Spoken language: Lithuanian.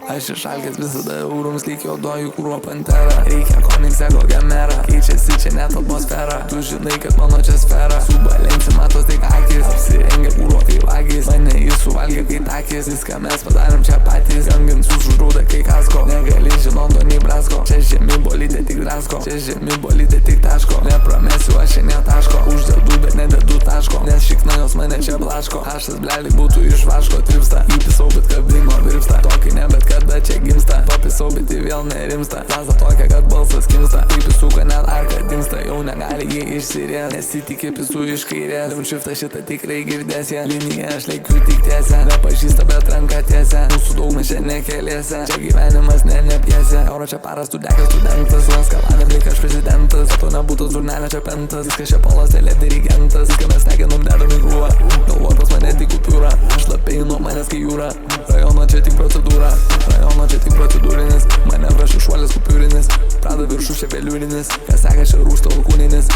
Aš išalgęs visada eurums lyg juodoju krūva pantera. Reikia koningsę kokią merą, keičiasi čia net atmosfera. Tu žinai, kad mano čia sfera. Su balenci matos tik akis, apsirengia kūro kaip vagis. Mane jis suvalgė kaip takis, viską mes padarėm čia patys. Gangins užrūda kai kasko, negali žinoto nei brasko. Čia žemi bolydė tik drasko, čia žemi bolydė tik taško. Nepramesiu aš čia netaško, uždedu bet nededu taško. Nes šikna jos mane čia blaško, aš tas bleli būtų iš vaško tripsta. Įpisau bet kabino virpsta, tokį ne bet kada čia gimsta. Papisau bet į vėl nerimsta, zaza tokia kad balsas kimsta. Kaip įsuka net arka dimsta, jau negali jie išsirės. Nesitikė pisų iš kairės, liaučiftą šitą tikrai girdės ją. Liniją aš leikiu tik tiesę, nepažįsta bet ranka tiesę. Mūsų daug mes čia nekeliese, čia gyvenimas ne pjesė. Euro čia paras studekas studentas, Laskalavė blik aš prezidentas. To nebūtas durnelė čia pentas, viskas čia polas telė dirigentas. Viską mes neginom dedam į krūvą, galvo pas mane tik kupiūra. Aš lapiai nuo manęs kai jūra, rajono čia tik procedūra. Rajono čia tik procedūrinis, mane prašau šuolis kupiūrinis. Prada viršų čia veliūrinis, kas seka čia rūsta alkūninis.